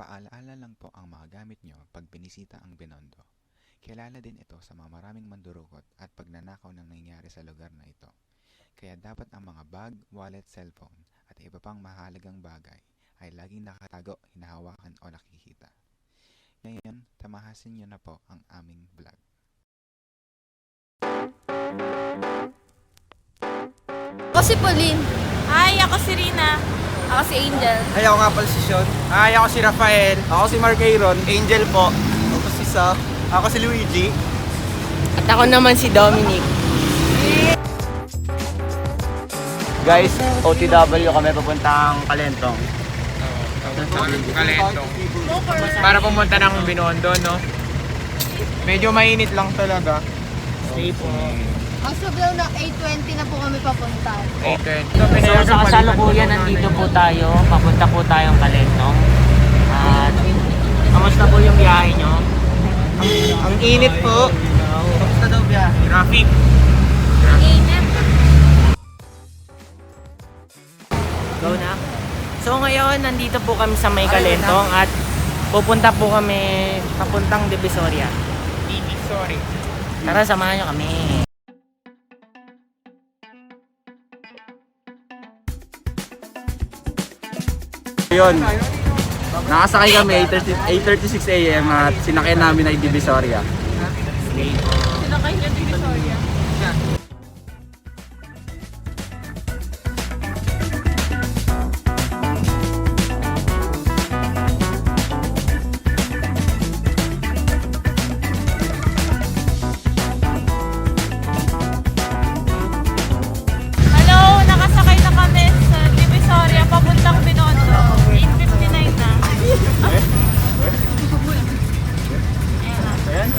Paalaala lang po ang mga gamit nyo pag binisita ang Binondo. Kilala din ito sa mga maraming mandurukot at pagnanakaw ng nangyayari sa lugar na ito. Kaya dapat ang mga bag, wallet, cellphone at iba pang mahalagang bagay ay laging nakatago, hinahawakan o nakikita. Ngayon, tamahasin nyo na po ang aming vlog. Ako si Pauline. Hi, ako si Rina. Ako si Angel. Ay, ako nga pala si Sean. Ay, ako si Rafael. Ako si Mark Aaron. Angel po. Ako si Sa. Ako si Luigi. At ako naman si Dominic. Guys, OTW kami papuntang Kalentong. Kalentong. Para pumunta ng Binondo, no? Medyo mainit lang talaga. Stay po. Ang sabihan na 8:20 na po kami papunta. 8:20. So sa kasalukuyan nandito po tayo, papunta po tayong Kalentong. At kamusta po yung biyahe nyo? Ang init po. Kamusta daw biya? Traffic. Init. Go na. So ngayon nandito po kami sa may Kalentong at pupunta po kami papuntang Divisoria. Sorry. Tara, samahan nyo kami. Yun. Nakasakay kami 8:36 AM at sinakay namin ay Divisoria. Sinakay nyo Divisoria? Hello, nakasakay na kami sa Divisoria papuntang Binondo. 8:59 na. Ayan.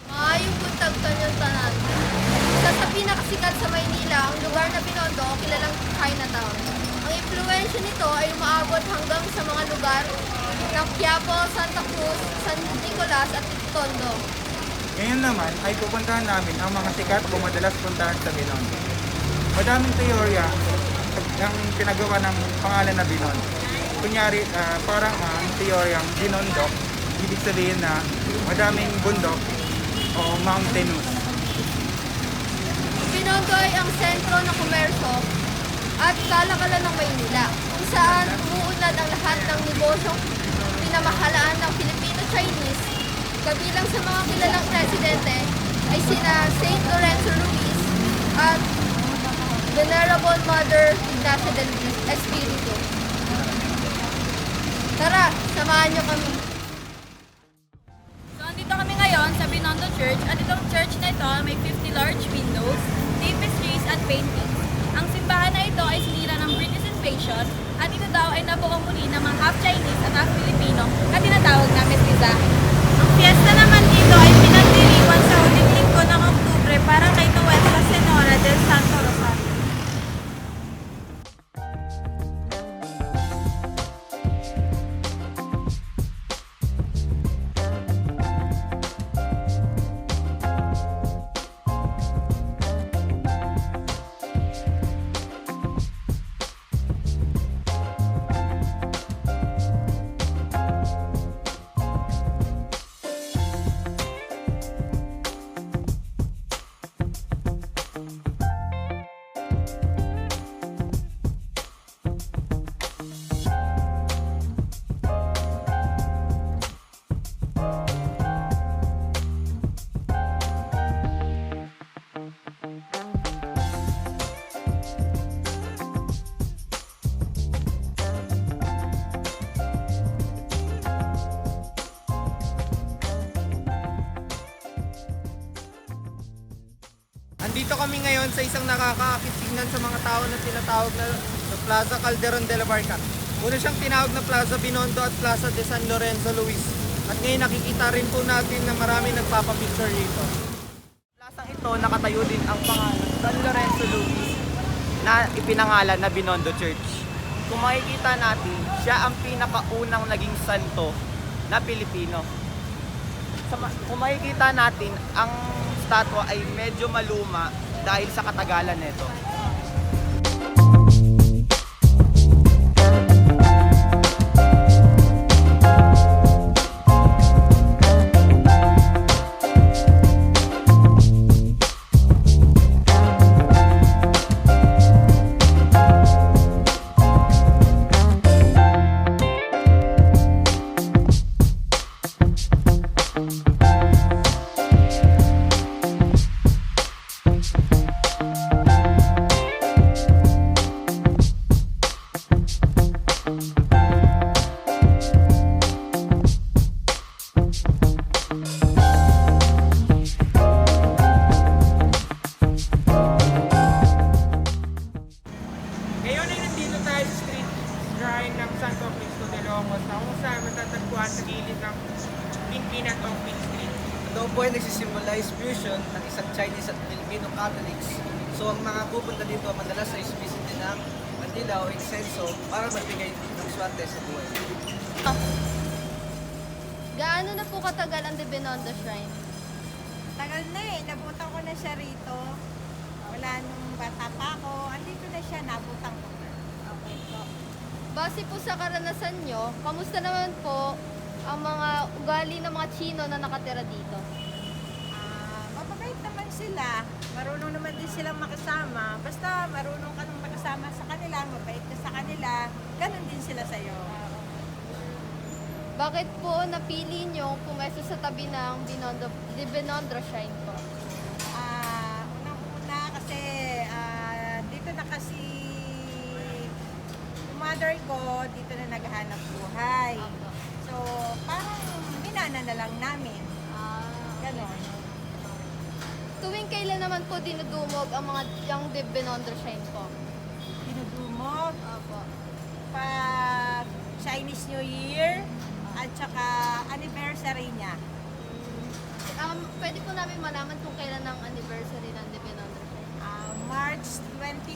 Maayong buntag kanyang tanan. Isa sa pinakasikat sa Maynila, ang lugar na Binondo o kilalang Chinatown. Ang impluwensya nito ay umaabot hanggang sa mga lugar ng Quiapo, Santa Cruz, San Nicolas at Tondo. Ngayon naman ay pupuntahan namin ang mga sikat o madalas puntahan sa Binondo. Madaming teorya ang pinagawa ng pangalan na Binondo. Kunyari, parang ang teoryang Binondo, ibig sabihin na madaming bundok o mountainous. Binondo ay ang sentro ng komersyo at kalakalan ng Maynila, kung saan umuunlad ang lahat ng negosyong pinamahalaan ng Filipino-Chinese. Kabilang sa mga kilalang presidente ay sina Saint Lorenzo Ruiz at Venerable Mother Ignacia del Espiritu. Tara, samahan niyo kami. So, andito kami ngayon sa Binondo Church at itong church na ito may 50 large windows, tapestries at paintings. Ang simbahan na ito ay sinira ng British invasion at ito daw ay nabuo muli ng mga half Chinese at half Filipino na tinatawag na mestizaje. Ang fiesta naman dito ay pinagdiriwan sa huling linggo ng Oktubre para kay Nuestra Senora del Santo Rosario. Nandito kami ngayon sa isang nakakaakit tingnan sa mga tao na tinatawag na Plaza Calderon de la Barca. Una siyang tinawag na Plaza Binondo at Plaza de San Lorenzo Luis. At ngayon nakikita rin po natin na marami nagpapapicture rito. Plasang ito nakatayo din ang pangalan San Lorenzo Luis na ipinangalan na Binondo Church. Kung makikita natin, siya ang pinakaunang naging santo na Pilipino. Kung makikita natin, ang statwa ay medyo maluma dahil sa katagalan nito. Ngayon ay nandito tayo sa street shrine ng Santo Cristo de Longos na kung saan matatagpuan sa gilid ng Pingpin at Tongpin Street. Ito po ay nagsisimbolize fusion ng isang Chinese at Filipino Catholics. So ang mga pupunta dito madalas ay sumisindi ng Mandilaw, insenso para magbigay ng swerte sa buhay. Gaano na po katagal ang De Binondo Shrine? Tagal na eh, nabutan ko na siya rito. Wala nung bata pa ako, andito na siya, nabutan ko na. Okay po. Base po sa karanasan nyo, kamusta naman po ang mga ugali ng mga Chino na nakatira dito? Mababait naman sila, marunong naman din silang makasama. Basta marunong ka nang makasama sa kanila, mabait ka sa kanila, ganun din sila sa'yo. Bakit po napili nyo pumesto sa tabi ng De Binondo Shrine po? Unang-una kasi dito na kasi mother ko, dito na naghahanap buhay. So, parang minana na lang namin. Ganon. Tuwing kailan naman po dinudumog ang De Binondo Shrine po? Dinudumog Opo. pag Chinese New Year at saka anniversary niya. Pwede po namin malaman kung kailan ang anniversary ng De Binondo Shrine. March 22,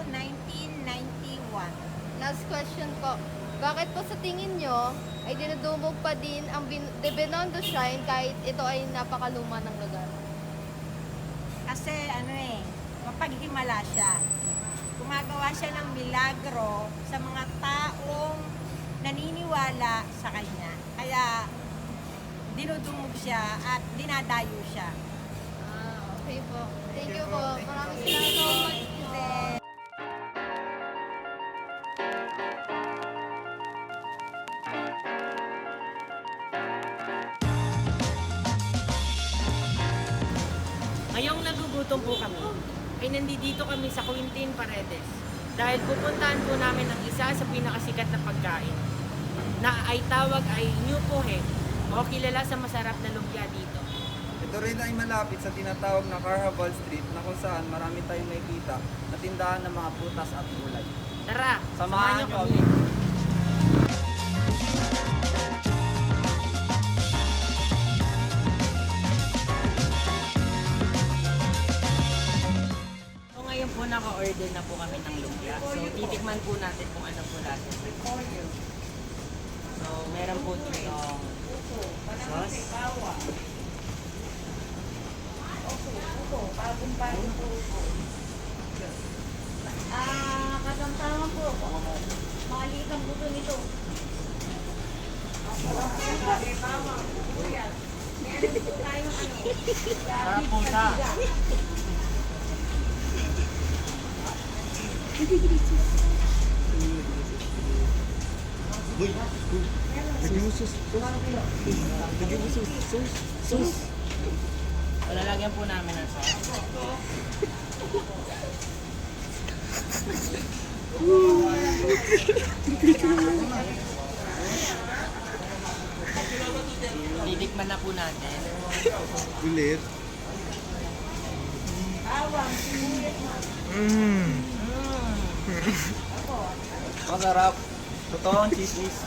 1991. Last question po. Bakit po sa tingin nyo ay dinudumog pa din ang De Binondo Shrine kahit ito ay napakaluma ng lugar? Kasi mapaghimala siya. Gumagawa siya ng milagro sa mga taong naniniwala sa kanya. Kaya dinudumog siya at dinadayo siya. Okay po. Thank you po. Maraming salamat. Ngayong nagugutom po kami, ay nandito kami sa Quintin Paredes dahil pupuntahan po namin ang isa sa pinakasikat na pagkain na ay tawag ay New Pohe o kilala sa masarap na lumpia dito. Ito rin ay malapit sa tinatawag na Carnival Street na kung saan marami tayong makikita na tindahan ng mga putas at gulay. Tara, Samahan niyo kami. So ngayon po naka-order na po kami ng lumpia. So titikman po natin kung ano po lasa. So meron po ditong sauce. Kasamtaman po. Maliit ang buto nito. Sarap po siya. Lalagyan po namin ng sauce. Titikman na po natin. Ulit. Bawang, sibuyas. Masarap. Totoong chismis.